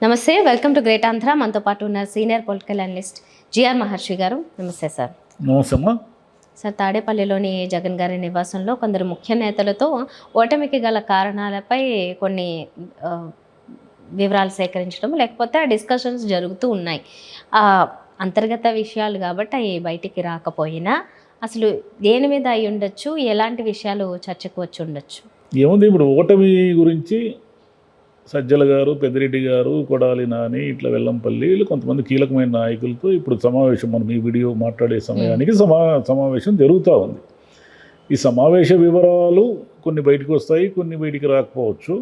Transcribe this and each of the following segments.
నమస్తే, welcome to great Andhra. మనతో పాటు ఉన్న సీనియర్ పొలిటికల్ అనలిస్ట్ జిఆర్ మహర్షి గారు. నమస్తే సార్. నమస్తే అమ్మా. సార్, తాడేపల్లిలోని జగన్ గారి నివాసంలో కొందరు ముఖ్య నేతలతో ఓటమికి గల కారణాలపై కొన్ని ఆ, వివరాలు సేకరించడం, లేకపోతే ఆ డిస్కషన్స్ జరుగుతూ ఉన్నాయి. ఆ, అంతర్గత విషయాలు కాబట్టి అవి బయటికి రాకపోయినా అసలు దేని మీద అయి ఉండొచ్చు, ఎలాంటి విషయాలు చర్చకు వచ్చి ఉండొచ్చు? ఏముంది, ఇప్పుడు ఓటమి గురించి సజ్జల గారు, పెద్దిరెడ్డి గారు, కొడాలి నాని, ఇట్లా వెల్లంపల్లి, వీళ్ళు కొంతమంది కీలకమైన నాయకులతో ఇప్పుడు సమావేశం, మనం ఈ వీడియో మాట్లాడే సమయానికి సమావేశం జరుగుతూ ఉంది. ఈ సమావేశ వివరాలు కొన్ని బయటకు వస్తాయి, కొన్ని బయటికి రాకపోవచ్చు.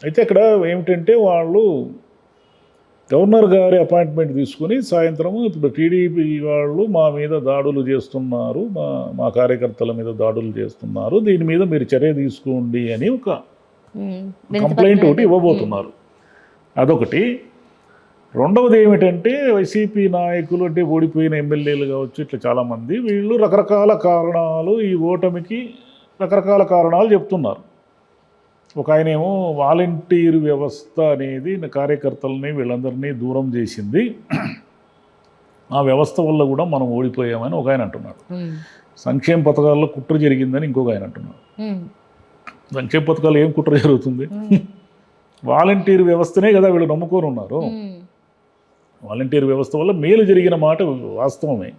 అయితే ఇక్కడ ఏమిటంటే, వాళ్ళు గవర్నర్ గారి అపాయింట్మెంట్ తీసుకుని సాయంత్రము ఇప్పుడు టీడీపీ వాళ్ళు మా మీద దాడులు చేస్తున్నారు, మా కార్యకర్తల మీద దాడులు చేస్తున్నారు, దీని మీద మీరు చర్య తీసుకోండి అని ఒక కంప్లైంట్ ఒకటి ఇవ్వబోతున్నారు. అదొకటి. రెండవది ఏమిటంటే, వైసీపీ నాయకులు, అంటే ఓడిపోయిన ఎమ్మెల్యేలు కావచ్చు, ఇట్లా చాలామంది వీళ్ళు రకరకాల కారణాలు, ఈ ఓటమికి రకరకాల కారణాలు చెప్తున్నారు. ఒక ఆయనేమో వాలంటీర్ వ్యవస్థ అనేది కార్యకర్తలని వీళ్ళందరినీ దూరం చేసింది, ఆ వ్యవస్థ వల్ల కూడా మనం ఓడిపోయామని ఒక ఆయన అంటున్నాడు. సంక్షేమ పథకాల్లో కుట్ర జరిగిందని ఇంకొక ఆయన అంటున్నాడు. సంక్షేమ పథకాలు ఏం కుట్ర జరుగుతుంది? వాలంటీర్ వ్యవస్థనే కదా వీళ్ళు నమ్ముకొని ఉన్నారు. వాలంటీర్ వ్యవస్థ వల్ల మేలు జరిగిన మాట వాస్తవమే.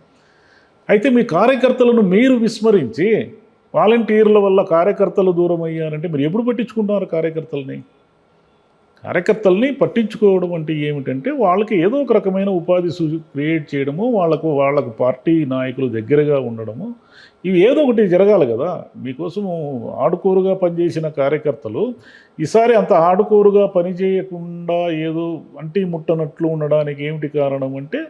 అయితే మీ కార్యకర్తలను మీరు విస్మరించి వాలంటీర్ల వల్ల కార్యకర్తలు దూరం అయ్యారంటే మీరు ఎప్పుడు పట్టించుకుంటున్నారు కార్యకర్తల్ని పట్టించుకోవడం అంటే ఏమిటంటే, వాళ్ళకి ఏదో ఒక రకమైన ఉపాధి క్రియేట్ చేయడము, వాళ్ళకు పార్టీ నాయకులు దగ్గరగా ఉండడము, ఇవి ఏదో ఒకటి జరగాలి కదా. మీకోసము ఆడుకోరుగా పనిచేసిన కార్యకర్తలు ఈసారి అంత ఆడుకోరుగా పనిచేయకుండా ఏదో అంటి ముట్టనట్లు ఉండడానికి ఏమిటి కారణం అంటే,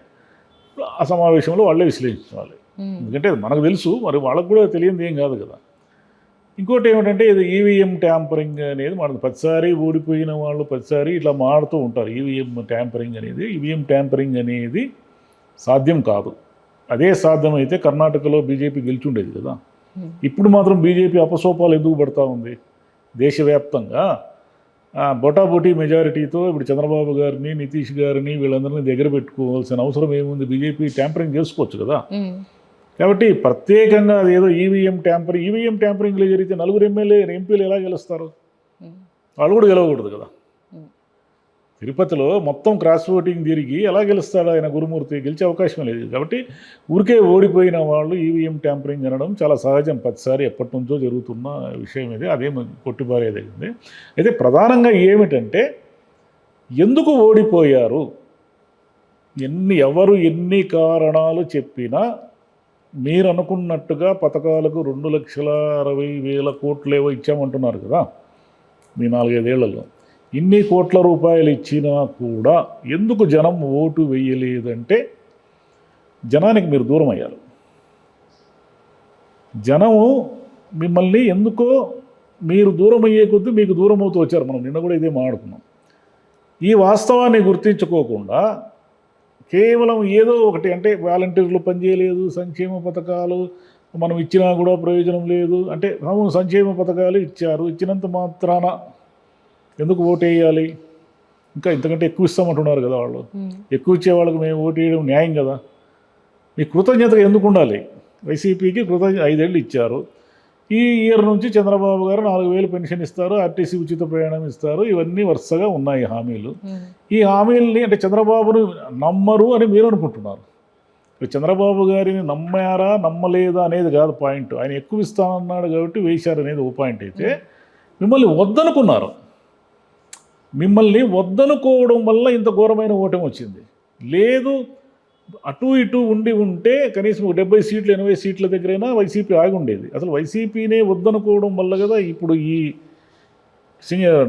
ఆ సమావేశంలో వాళ్ళే విశ్లేషించాలి. ఎందుకంటే మనకు తెలుసు, మరి వాళ్ళకు కూడా తెలియదు ఏం కాదు కదా. ఇంకోటి ఏమిటంటే, ఇది ఈవీఎం ట్యాంపరింగ్ అనేది మనకు ప్రతిసారి ఓడిపోయిన వాళ్ళు ప్రతిసారి ఇట్లా మాడుతూ ఉంటారు. ఈవీఎం ట్యాంపరింగ్ అనేది సాధ్యం కాదు. అదే సాధ్యమైతే కర్ణాటకలో బీజేపీ గెలిచుండేది కదా. ఇప్పుడు మాత్రం బీజేపీ అపసోపాలు ఎందుకు పడతా ఉంది? దేశవ్యాప్తంగా బొటాబొటీ మెజారిటీతో ఇప్పుడు చంద్రబాబు గారిని, నితీష్ గారిని, వీళ్ళందరినీ దగ్గర పెట్టుకోవాల్సిన అవసరం ఏముంది? బీజేపీ ట్యాంపరింగ్ చేసుకోవచ్చు కదా. కాబట్టి ప్రత్యేకంగా అదేదో ఈవీఎం ట్యాంపరింగ్లో జరిగితే నలుగురు ఎంపీలు ఎలా గెలుస్తారు? వాళ్ళు కూడా గెలవకూడదు కదా. తిరుపతిలో మొత్తం క్రాస్ ఓటింగ్ తిరిగి ఎలా గెలుస్తాడు ఆయన? గురుమూర్తి గెలిచే అవకాశం లేదు. కాబట్టి ఊరికే ఓడిపోయిన వాళ్ళు ఈవీఎం ట్యాంపరింగ్ అనడం చాలా సహజం, ప్రతిసారి ఎప్పటి నుంచో జరుగుతున్న విషయం ఇది. అదేం కొట్టిపారేదైంది. అయితే ప్రధానంగా ఏమిటంటే, ఎందుకు ఓడిపోయారు? ఎవరు ఎన్ని కారణాలు చెప్పినా మీరు అనుకున్నట్టుగా పథకాలకు 2,60,000 కోట్లేవో ఇచ్చామంటున్నారు కదా మీ 4-5 ఏళ్లలో. ఇన్ని కోట్ల రూపాయలు ఇచ్చినా కూడా ఎందుకు జనం ఓటు వేయలేదంటే, జనానికి మీరు దూరం అయ్యారు. జనము మిమ్మల్ని ఎందుకో మీరు దూరం అయ్యే కొద్దీ మీకు దూరం అవుతూ వచ్చారు. మనం నిన్న కూడా ఇదే మాట్లాడుకున్నాం. ఈ వాస్తవాన్ని గుర్తించుకోకుండా కేవలం ఏదో ఒకటి, అంటే వాలంటీర్లు పనిచేయలేదు, సంక్షేమ పథకాలు మనం ఇచ్చినా కూడా ప్రయోజనం లేదు అంటే, అవును సంక్షేమ పథకాలు ఇచ్చారు, ఇచ్చినంత మాత్రాన ఎందుకు ఓటు వేయాలి? ఇంకా ఇంతకంటే ఎక్కువ ఇస్తామంటున్నారు కదా వాళ్ళు. ఎక్కువ ఇచ్చే వాళ్ళకి మేము ఓటు వేయడం న్యాయం కదా. మీ కృతజ్ఞత ఎందుకు ఉండాలి? వైసీపీకి 5 ఏళ్ళు ఇచ్చారు. ఈ ఇయర్ నుంచి చంద్రబాబు గారు 4,000 పెన్షన్ ఇస్తారు, ఆర్టీసీ ఉచిత ప్రయాణం ఇస్తారు, ఇవన్నీ వరుసగా ఉన్నాయి హామీలు. ఈ హామీల్ని అంటే చంద్రబాబును నమ్మరు అని మీరు అనుకుంటున్నారు. చంద్రబాబు గారిని నమ్మారా నమ్మలేదా అనేది కాదు పాయింట్. ఆయన ఎక్కువ ఇస్తానన్నాడు కాబట్టి వేశారు అనేది ఓ పాయింట్. అయితే మిమ్మల్ని వద్దనుకోవడం వల్ల ఇంత ఘోరమైన ఓటమి వచ్చింది. లేదు, అటు ఇటు ఉంటే కనీసం 70 సీట్లు 80 సీట్ల దగ్గరైనా వైసీపీ ఆగి ఉండేది. అసలు వైసీపీనే వద్దనుకోవడం వల్ల కదా ఇప్పుడు ఈ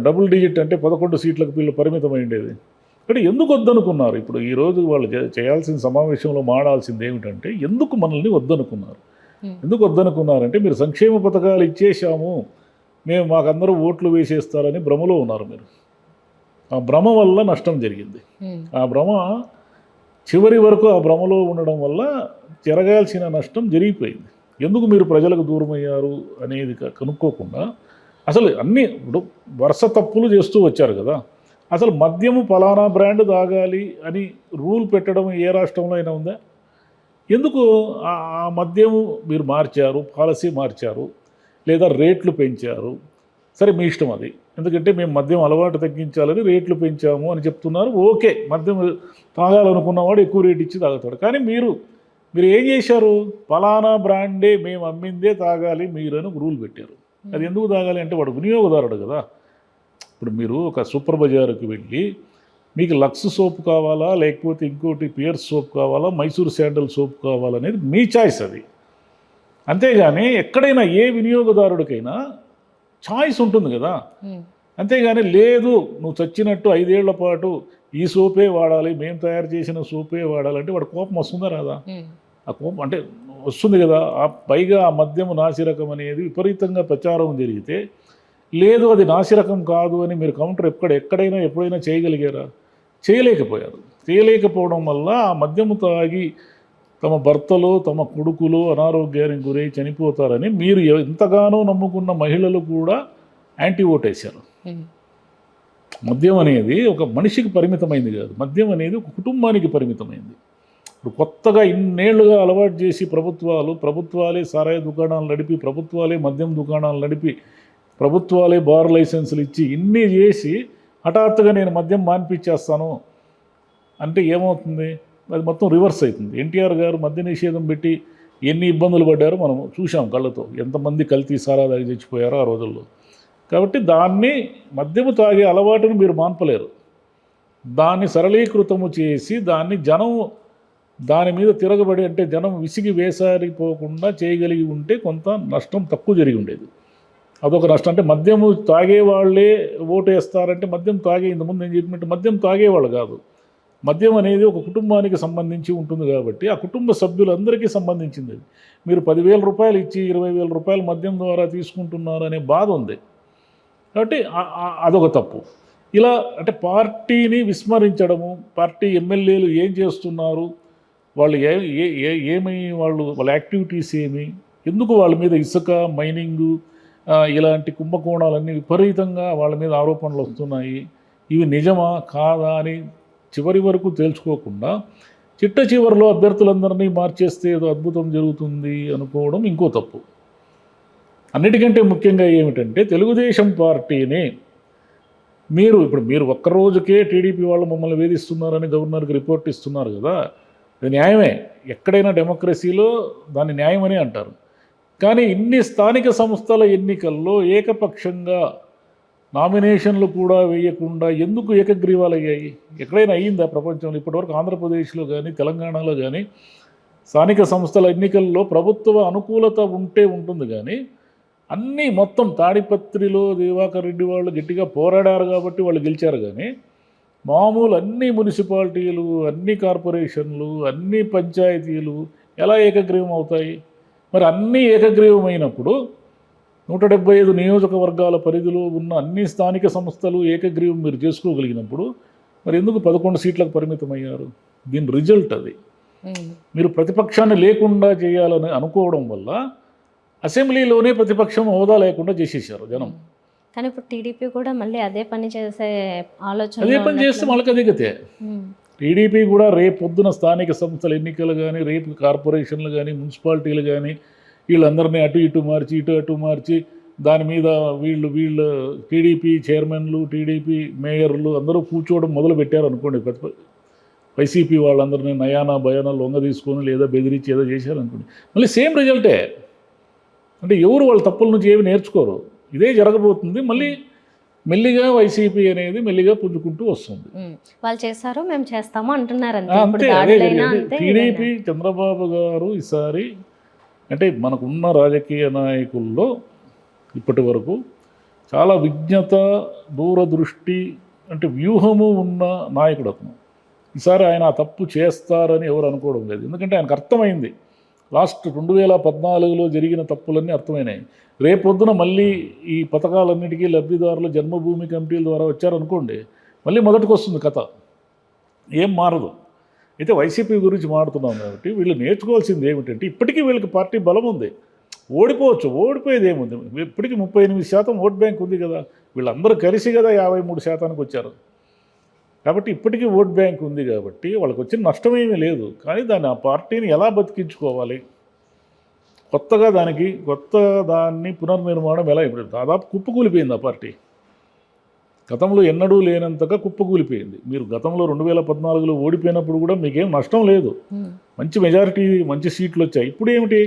డబుల్ డిజిట్ అంటే 11 సీట్లకు వీళ్ళు పరిమితమై ఉండేది. అంటే ఎందుకు వద్దనుకున్నారు? ఇప్పుడు ఈరోజు వాళ్ళు చేయాల్సిన సమావేశంలో మాడాల్సింది ఏమిటంటే, ఎందుకు మనల్ని వద్దనుకున్నారు? ఎందుకు వద్దనుకున్నారంటే, మీరు సంక్షేమ పథకాలు ఇచ్చేసాము, మాకందరూ ఓట్లు వేసేస్తారని భ్రమలో ఉన్నారు మీరు. ఆ భ్రమ వల్ల నష్టం జరిగింది. ఆ భ్రమ చివరి వరకు ఆ భ్రమలో ఉండడం వల్ల జరగాల్సిన నష్టం జరిగిపోయింది. ఎందుకు మీరు ప్రజలకు దూరం అయ్యారు అనేది కనుక్కోకుండా అసలు అన్నీ ఇప్పుడు వరుస తప్పులు చేస్తూ వచ్చారు కదా. అసలు మద్యము ఫలానా బ్రాండ్ తాగాలి అని రూల్ పెట్టడం ఏ రాష్ట్రంలో అయినా ఉందా? ఎందుకు ఆ మద్యము మీరు మార్చారు, పాలసీ మార్చారు, లేదా రేట్లు పెంచారు? సరే మీ ఇష్టం అది, ఎందుకంటే మేము మద్యం అలవాటు తగ్గించాలని రేట్లు పెంచాము అని చెప్తున్నారు. ఓకే, మద్యం తాగాలనుకున్నవాడు ఎక్కువ రేటు ఇచ్చి తాగుతాడు. కానీ మీరు ఏం చేశారు? ఫలానా బ్రాండే మేము అమ్మిందే తాగాలి మీరు అని రూల్ పెట్టారు. అది ఎందుకు తాగాలి అంటే వాడు వినియోగదారుడు కదా. ఇప్పుడు మీరు ఒక సూపర్ బజారుకి వెళ్ళి మీకు లక్స్ సోప్ కావాలా, లేకపోతే ఇంకోటి పియర్స్ సోప్ కావాలా, మైసూర్ శాండల్ సోప్ కావాలనేది మీ చాయిస్ అది. అంతేగాని ఎక్కడైనా ఏ వినియోగదారుడికైనా చాయిస్ ఉంటుంది కదా. అంతేగాని లేదు నువ్వు చచ్చినట్టు 5 ఏళ్ల పాటు ఈ సోపే వాడాలి, మేము తయారు చేసిన సోపే వాడాలంటే వాడు కోపం వస్తుందా రాదా? ఆ కోపం అంటే వస్తుంది కదా. పైగా ఆ మద్యము నాసిరకం అనేది విపరీతంగా ప్రచారం జరిగితే, లేదు అది నాసిరకం కాదు అని మీరు కౌంటర్ ఎక్కడైనా ఎప్పుడైనా చేయగలిగారా? చేయలేకపోవడం వల్ల ఆ మద్యము తాగి తమ భర్తలు తమ కొడుకులు అనారోగ్యానికి గురై చనిపోతారని మీరు ఎంతగానో నమ్ముకున్న మహిళలు కూడా యాంటీ ఓటేశారు. మద్యం అనేది ఒక మనిషికి పరిమితమైంది కాదు, మద్యం అనేది ఒక కుటుంబానికి పరిమితమైంది. ఇప్పుడు కొత్తగా ఇన్నేళ్లుగా అలవాటు చేసి ప్రభుత్వాలే సారాయి దుకాణాలు నడిపి, ప్రభుత్వాలే మద్యం దుకాణాలు నడిపి, ప్రభుత్వాలే బార్ లైసెన్సులు ఇచ్చి ఇన్ని చేసి హఠాత్తుగా నేను మద్యం మాన్పించేస్తాను అంటే ఏమవుతుంది? అది మొత్తం రివర్స్ అవుతుంది. ఎన్టీఆర్ గారు మద్య నిషేధం పెట్టి ఎన్ని ఇబ్బందులు పడ్డారో మనం చూసాం కళ్ళతో. ఎంతమంది కల్తీ సారా తాగి చచ్చిపోయారో ఆ రోజుల్లో. కాబట్టి దాన్ని మద్యము తాగే అలవాటును మీరు మాన్పలేరు. దాన్ని సరళీకృతము చేసి దాని మీద తిరగబడి అంటే జనం విసిగి వేసారిపోకుండా చేయగలిగి ఉంటే కొంత నష్టం తక్కువ జరిగి ఉండేది. అదొక నష్టం. అంటే మద్యము తాగేవాళ్ళే ఓటు వేస్తారంటే మద్యం ఇంతకుముందు నేను చెప్పినట్టు మద్యం తాగేవాళ్ళు కాదు. మద్యం అనేది ఒక కుటుంబానికి సంబంధించి ఉంటుంది కాబట్టి ఆ కుటుంబ సభ్యులందరికీ సంబంధించింది. అది మీరు 10,000 రూపాయలు ఇచ్చి 20,000 రూపాయలు మద్యం ద్వారా తీసుకుంటున్నారు అనే బాధ ఉంది. కాబట్టి అదొక తప్పు. ఇలా అంటే పార్టీని విస్మరించడము, పార్టీ ఎమ్మెల్యేలు ఏం చేస్తున్నారు, వాళ్ళు వాళ్ళ యాక్టివిటీస్ ఏమి, ఎందుకు వాళ్ళ మీద ఇసుక మైనింగు ఇలాంటి కుంభకోణాలన్నీ విపరీతంగా వాళ్ళ మీద ఆరోపణలు వస్తున్నాయి, ఇవి నిజమా కాదా అని చివరి వరకు తేల్చుకోకుండా చివరిలో అభ్యర్థులందరినీ మార్చేస్తే ఏదో అద్భుతం జరుగుతుంది అనుకోవడం ఇంకో తప్పు. అన్నిటికంటే ముఖ్యంగా ఏమిటంటే తెలుగుదేశం పార్టీని మీరు ఒక్కరోజుకే టీడీపీ వాళ్ళు మమ్మల్ని వేధిస్తున్నారని గవర్నర్కి రిపోర్ట్ ఇస్తున్నారు కదా, అది న్యాయమే. ఎక్కడైనా డెమోక్రసీలో దాన్ని న్యాయమని అంటారు. కానీ ఇన్ని స్థానిక సంస్థల ఎన్నికల్లో ఏకపక్షంగా నామినేషన్లు కూడా వేయకుండా ఎందుకు ఏకగ్రీవాలు అయ్యాయి? ఎక్కడైనా అయ్యిందా ప్రపంచంలో? ఇప్పటివరకు ఆంధ్రప్రదేశ్లో కానీ తెలంగాణలో కానీ స్థానిక సంస్థల ఎన్నికల్లో ప్రభుత్వ అనుకూలత ఉంటే ఉంటుంది, కానీ అన్నీ మొత్తం తాడిపత్రిలో దివాకర్ రెడ్డి వాళ్ళు గట్టిగా పోరాడారు కాబట్టి వాళ్ళు గెలిచారు. కానీ మామూలు అన్ని మున్సిపాలిటీలు, అన్ని కార్పొరేషన్లు, అన్ని పంచాయతీలు ఎలా ఏకగ్రీవం అవుతాయి? మరి అన్నీ ఏకగ్రీవమైనప్పుడు 175 నియోజకవర్గాల పరిధిలో ఉన్న అన్ని స్థానిక సంస్థలు ఏకగ్రీవం మీరు చేసుకోగలిగినప్పుడు మరి ఎందుకు 11 సీట్లకు పరిమితమయ్యారు? దీని రిజల్ట్ అది. మీరు ప్రతిపక్షాన్ని లేకుండా చేయాలని అనుకోవడం వల్ల అసెంబ్లీలోనే ప్రతిపక్షం హోదా లేకుండా చేసేసారు జనం. కానీ ఇప్పుడు టీడీపీ కూడా మళ్ళీ అదే పని చేసే ఆలోచన, అదే పని చేస్తే వాళ్ళకి అదే గతే. టీడీపీ కూడా రేపు పొద్దున స్థానిక సంస్థల ఎన్నికలు కానీ, రేపు కార్పొరేషన్లు కానీ, మున్సిపాలిటీలు కానీ వీళ్ళందరినీ అటు ఇటు మార్చి దాని మీద వీళ్ళు టీడీపీ చైర్మన్లు, టీడీపీ మేయర్లు అందరూ కూర్చోవడం మొదలు పెట్టారు అనుకోండి. వైసీపీ వాళ్ళందరినీ నయానా భయానా లొంగ తీసుకొని లేదా బెదిరించి ఏదో చేశారనుకోండి, మళ్ళీ సేమ్ రిజల్టే. అంటే ఎవరు వాళ్ళ తప్పుల నుంచి ఏమి నేర్చుకోరు. ఇదే జరగబోతుంది. మళ్ళీ మెల్లిగా వైసీపీ అనేది మెల్లిగా పుంజుకుంటూ వస్తుంది. వాళ్ళు చేస్తారు, మేము చేస్తాము అంటున్నారు. అంతే. టీడీపీ చంద్రబాబు గారు ఈసారి అంటే మనకున్న రాజకీయ నాయకుల్లో ఇప్పటి వరకు చాలా విజ్ఞత, దూరదృష్టి అంటే వ్యూహము ఉన్న నాయకుడు అతను. ఈసారి ఆయన ఆ తప్పు చేస్తారని ఎవరు అనుకోవడం లేదు. ఎందుకంటే ఆయనకు అర్థమైంది, లాస్ట్ 2014లో జరిగిన తప్పులన్నీ అర్థమైనాయి. రేపొద్దున మళ్ళీ ఈ పథకాలన్నిటికీ లబ్ధిదారులు జన్మభూమి కమిటీల ద్వారా వచ్చారనుకోండి, మళ్ళీ మొదటికి వస్తుంది కథ, ఏం మారదు. అయితే వైసీపీ గురించి మాట్లాడుతున్నాం కాబట్టి వీళ్ళు నేర్చుకోవాల్సింది ఏమిటంటే ఇప్పటికీ వీళ్ళకి పార్టీ బలం ఉంది, ఓడిపోవచ్చు, ఓడిపోయేది ఏముంది. ఇప్పటికీ 38% ఓట్ బ్యాంక్ ఉంది కదా, వీళ్ళందరూ కలిసి కదా 53% వచ్చారు. కాబట్టి ఇప్పటికీ ఓట్ బ్యాంక్ ఉంది కాబట్టి వాళ్ళకి వచ్చిన నష్టమేమీ లేదు. కానీ దాన్ని ఆ పార్టీని ఎలా బతికించుకోవాలి, కొత్త దాన్ని పునర్నిర్మాణం ఎలా, ఇప్పుడు దాదాపు కుప్పకూలిపోయింది ఆ పార్టీ. గతంలో ఎన్నడూ లేనంతగా కుప్పకూలిపోయింది. మీరు గతంలో 2014లో ఓడిపోయినప్పుడు కూడా మీకేం నష్టం లేదు, మంచి మెజారిటీ, మంచి సీట్లు వచ్చాయి. ఇప్పుడు ఏమిటి,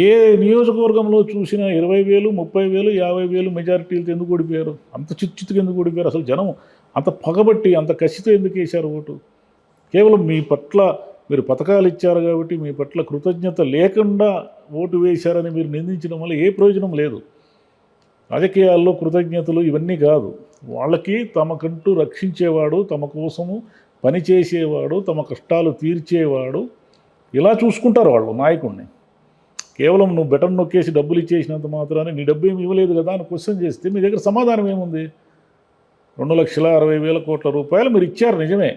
ఏ నియోజకవర్గంలో చూసినా 20,000, 30,000, 50,000 మెజారిటీలతో ఎందుకు ఓడిపోయారు? అంత చిచ్చుగా ఎందుకు ఓడిపోయారు? అసలు జనం అంత పగబట్టి, అంత కసితో ఎందుకు వేశారు ఓటు? కేవలం మీ పట్ల మీరు పథకాలు ఇచ్చారు కాబట్టి మీ పట్ల కృతజ్ఞత లేకుండా ఓటు వేశారని మీరు నిందించడం వల్ల ఏ ప్రయోజనం లేదు. రాజకీయాల్లో కృతజ్ఞతలు ఇవన్నీ కాదు. వాళ్ళకి తమకంటూ రక్షించేవాడు, తమ కోసము పనిచేసేవాడు, తమ కష్టాలు తీర్చేవాడు, ఇలా చూసుకుంటారు వాళ్ళు నాయకుడిని. కేవలం నువ్వు బెటన్ నొక్కేసి డబ్బులు ఇచ్చేసినంత మాత్రాన్ని నీ డబ్బు ఏమి ఇవ్వలేదు కదా అని క్వశ్చన్ చేస్తే మీ దగ్గర సమాధానం ఏముంది? 2,60,000 కోట్ల రూపాయలు మీరు ఇచ్చారు నిజమే.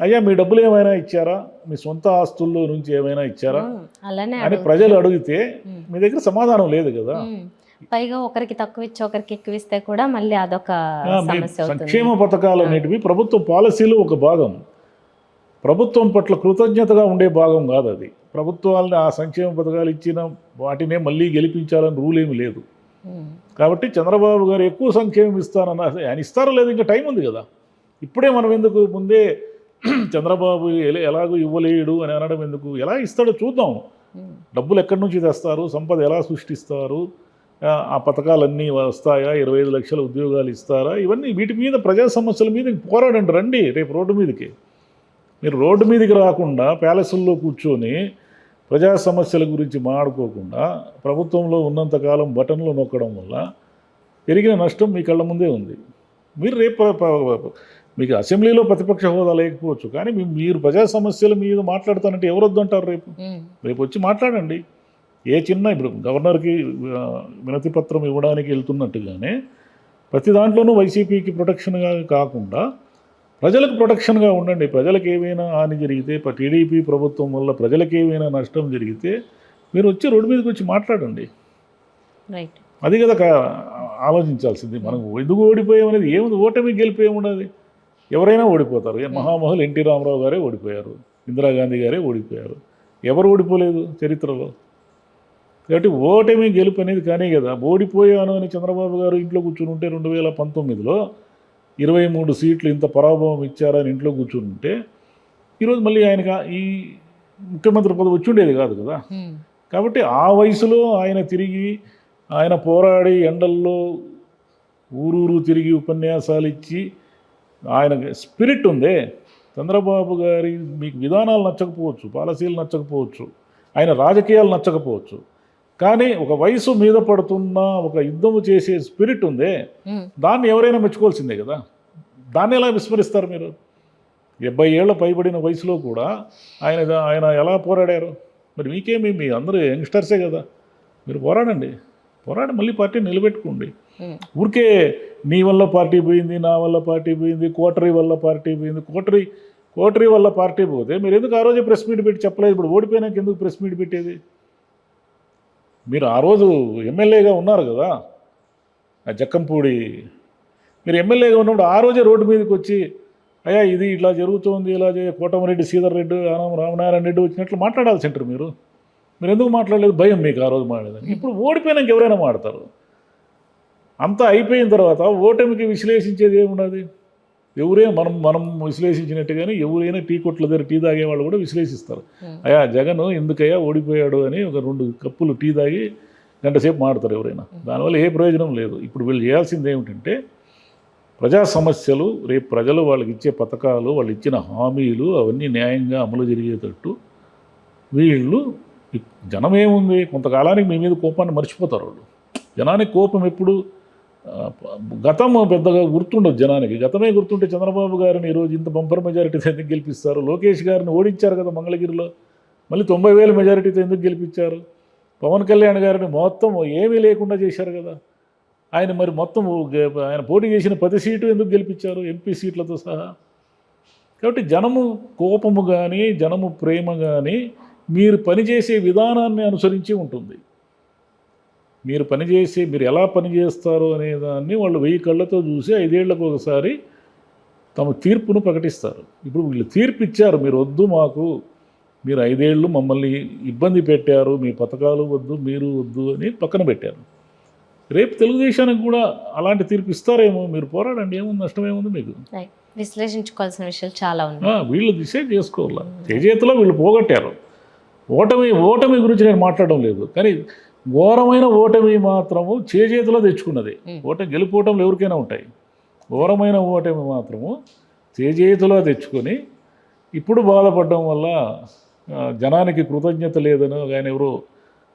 అయ్యా మీ డబ్బులు ఏమైనా ఇచ్చారా, మీ సొంత ఆస్తుల్లో నుంచి ఏమైనా ఇచ్చారా అని ప్రజలు అడిగితే మీ దగ్గర సమాధానం లేదు కదా. పైగా ఒకరికి తక్కువ ఇచ్చి ఒకరికి ఎక్కువ ఇస్తే కూడా మళ్ళీ అదొక సమస్య అవుతుంది. సంక్షేమ పథకాలు అనేటివి ప్రభుత్వ పాలసీలు ఒక భాగం, ప్రభుత్వం పట్ల కృతజ్ఞతగా ఉండే భాగం కాదు అది. ప్రభుత్వాలని ఆ సంక్షేమ పథకాలు ఇచ్చిన వాటినే మళ్ళీ గెలిపించాలని రూల్ ఏమి లేదు. కాబట్టి చంద్రబాబు గారు ఎక్కువ సంక్షేమం ఇస్తానన్న, ఆయన ఇస్తారో లేదు ఇంకా టైం ఉంది కదా. ఇప్పుడే మనం ఎందుకు ముందే చంద్రబాబు ఎలాగో ఇవ్వలేడు అని అనడం ఎందుకు? ఎలా ఇస్తాడో చూద్దాం. డబ్బులు ఎక్కడి నుంచి తెస్తారు, సంపద ఎలా సృష్టిస్తారు, ఆ పథకాలన్నీ వస్తాయా, 25 లక్షల ఉద్యోగాలు ఇస్తారా, ఇవన్నీ వీటి మీద ప్రజా సమస్యల మీద పోరాడండి, రండి రేపు రోడ్డు మీదకి. మీరు రోడ్డు మీదకి రాకుండా ప్యాలెస్ల్లో కూర్చొని ప్రజా సమస్యల గురించి మాట్లాడుకోకుండా ప్రభుత్వంలో ఉన్నంతకాలం బటన్లు నొక్కడం వల్ల పెరిగిన నష్టం మీ కళ్ళ ముందే ఉంది. మీరు రేపు మీకు అసెంబ్లీలో ప్రతిపక్ష హోదా లేకపోవచ్చు, కానీ మీరు ప్రజా సమస్యల మీద మాట్లాడతానంటే ఎవరు వద్దంటారు? రేపు వచ్చి మాట్లాడండి. ఏ చిన్న, ఇప్పుడు గవర్నర్కి వినతి పత్రం ఇవ్వడానికి వెళ్తున్నట్టుగానే ప్రతి దాంట్లోనూ వైసీపీకి ప్రొటెక్షన్గా కాకుండా ప్రజలకు ప్రొటెక్షన్గా ఉండండి. ప్రజలకు ఏమైనా హాని జరిగితే, టీడీపీ ప్రభుత్వం వల్ల ప్రజలకు ఏమైనా నష్టం జరిగితే మీరు వచ్చి రోడ్డు మీదకి వచ్చి మాట్లాడండి. రైట్, అది కదా ఆలోచించాల్సింది. మనం ఎందుకు ఓడిపోయామనేది ఏముంది, ఓటమి గెలిపోయేమున్నది. ఎవరైనా ఓడిపోతారు. మహామహులు ఎన్టీ రామారావు గారే ఓడిపోయారు, ఇందిరాగాంధీ గారే ఓడిపోయారు, ఎవరు ఓడిపోలేదు చరిత్రలో. కాబట్టి ఓటమి గెలుపు అనేది కానీ కదా. ఓడిపోయాను అని చంద్రబాబు గారు ఇంట్లో కూర్చుని ఉంటే 2019లో 23 సీట్లు ఇంత పరాభవం ఇచ్చారని ఇంట్లో కూర్చుని ఉంటే ఈరోజు మళ్ళీ ఆయనకు ఈ ముఖ్యమంత్రి పదవి వచ్చి ఉండేది కాదు కదా. కాబట్టి ఆ వయసులో ఆయన పోరాడి ఎండల్లో ఊరూరు తిరిగి ఉపన్యాసాలు ఇచ్చి ఆయన స్పిరిట్ ఉందే. చంద్రబాబు గారి మీకు విధానాలు నచ్చకపోవచ్చు, పాలసీలు నచ్చకపోవచ్చు, ఆయన రాజకీయాలు నచ్చకపోవచ్చు, కానీ ఒక వయసు మీద పడుతున్న ఒక యుద్ధము చేసే స్పిరిట్ ఉందే, దాన్ని ఎవరైనా మెచ్చుకోవాల్సిందే కదా. దాన్ని ఎలా విస్మరిస్తారు మీరు? 70 ఏళ్ల పైబడిన వయసులో కూడా ఆయన ఎలా పోరాడారు? మరి మీకేమి, మీ అందరూ యంగ్స్టర్సే కదా, మీరు పోరాడి మళ్ళీ పార్టీని నిలబెట్టుకోండి. ఊరికే నీ వల్ల పార్టీ పోయింది, నా వల్ల పార్టీ పోయింది, కోటరీ వల్ల పార్టీ పోయింది, కోటరీ వల్ల పార్టీ పోతే మీరు ఎందుకు ఆ రోజే ప్రెస్ మీట్ పెట్టి చెప్పలేదు? ఇప్పుడు ఓడిపోయినాక ఎందుకు ప్రెస్ మీట్ పెట్టేది? మీరు ఆ రోజు ఎమ్మెల్యేగా ఉన్నారు కదా, జక్కంపూడి, మీరు ఎమ్మెల్యేగా ఉన్నప్పుడు ఆ రోజే రోడ్డు మీదకి వచ్చి అయ్యా ఇది ఇట్లా జరుగుతుంది, ఇలా కోటమిరెడ్డి శ్రీధర్ రెడ్డి, రామనారాయణ రెడ్డి వచ్చినట్లు మాట్లాడాల్సి ఉంటారు. మీరు ఎందుకు మాట్లాడలేదు? భయం మీకు ఆ రోజు మాట్లాడేదని. ఇప్పుడు ఓడిపోయినాక ఎవరైనా మాడతారు. అంతా అయిపోయిన తర్వాత ఓటమికి విశ్లేషించేది ఏమున్నది? మనం విశ్లేషించినట్టుగానే ఎవరైనా టీ కొట్ల దగ్గర టీ తాగేవాళ్ళు కూడా విశ్లేషిస్తారు. అయ్యా జగన్ ఎందుకయ్యా ఓడిపోయాడు అని ఒక 2 కప్పులు టీ తాగి గంట సేపు మాడతారు ఎవరైనా. దానివల్ల ఏ ప్రయోజనం లేదు. ఇప్పుడు వీళ్ళు చేయాల్సింది ఏమిటంటే ప్రజా సమస్యలు, రేపు ప్రజలు వాళ్ళకి ఇచ్చే పథకాలు, వాళ్ళు ఇచ్చిన హామీలు అవన్నీ న్యాయంగా అమలు జరిగేటట్టు వీళ్ళు, జనం ఏముంది కొంతకాలానికి మీ మీద కోపాన్ని మర్చిపోతారు వాళ్ళు. జనానికి కోపం ఎప్పుడు, గతం పెద్దగా గుర్తుండదు జనానికి. గతమే గుర్తుంటే చంద్రబాబు గారిని ఈరోజు ఇంత బంపర్ మెజారిటీతో ఎందుకు గెలిపిస్తారు? లోకేష్ గారిని ఓడించారు కదా మంగళగిరిలో, మళ్ళీ 90,000 మెజారిటీతో ఎందుకు గెలిపించారు? పవన్ కళ్యాణ్ గారిని మొత్తం ఏమీ లేకుండా చేశారు కదా. ఆయన మరి మొత్తం ఆయన పోటీ చేసిన 10 సీట్లు ఎందుకు గెలిపించారు, ఎంపీ సీట్లతో సహా? కాబట్టి జనము కోపము కానీ, జనము ప్రేమ కానీ మీరు పనిచేసే విధానాన్ని అనుసరించి ఉంటుంది. మీరు ఎలా పనిచేస్తారు అనే దాన్ని వాళ్ళు 1000 కళ్ళతో చూసి 5 ఏళ్లకు ఒకసారి తమ తీర్పును ప్రకటిస్తారు. ఇప్పుడు వీళ్ళు తీర్పు ఇచ్చారు, మీరు వద్దు మాకు, మీరు 5 ఏళ్ళు మమ్మల్ని ఇబ్బంది పెట్టారు, మీ పథకాలు వద్దు, మీరు వద్దు అని పక్కన పెట్టారు. రేపు తెలుగుదేశానికి కూడా అలాంటి తీర్పు ఇస్తారేమో, మీరు పోరాడండి, ఏముంది, నష్టం ఏముంది మీకు. రైట్. విశ్లేషించుకోవాల్సిన విషయాలు చాలా ఉన్నాయి. వీళ్ళు డిసైడ్ చేసుకోవాలి. చేతిలో వీళ్ళు పోగొట్టారు. ఓటమి గురించి నేను మాట్లాడడం లేదు, కానీ ఘోరమైన ఓటమి మాత్రము చేతిలో తెచ్చుకున్నది. గెలుపోవటంలో ఎవరికైనా ఉంటాయి. ఘోరమైన ఓటమి మాత్రము చేతిలో తెచ్చుకొని ఇప్పుడు బాధపడడం వల్ల జనానికి కృతజ్ఞత లేదని ఆయన ఎవరో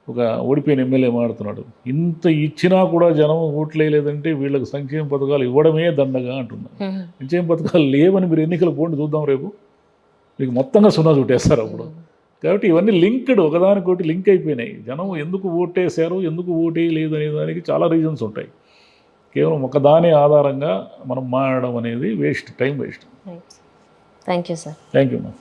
ఒక ఓడిపోయిన ఎమ్మెల్యే మాడుతున్నాడు. ఇంత ఇచ్చినా కూడా జనం ఓట్లేదంటే వీళ్ళకి సంక్షేమ పథకాలు ఇవ్వడమే దండగా అంటున్నారు. సంక్షేమ పథకాలు లేవని మీరు ఎన్నికలు పోండి చూద్దాం, రేపు మీకు మొత్తంగా సున్నా చుట్టేస్తారు అప్పుడు. కాబట్టి ఇవన్నీ లింక్డ్, ఒకదానికొకటి లింక్ అయిపోయినాయి. జనం ఎందుకు ఓటేశారు, ఎందుకు ఓటేయలేదు అనే దానికి చాలా రీజన్స్ ఉంటాయి. కేవలం ఒకదాని ఆధారంగా మనం మారడం అనేది waste, time waste. Thank you sir. Thank you అమ్మా.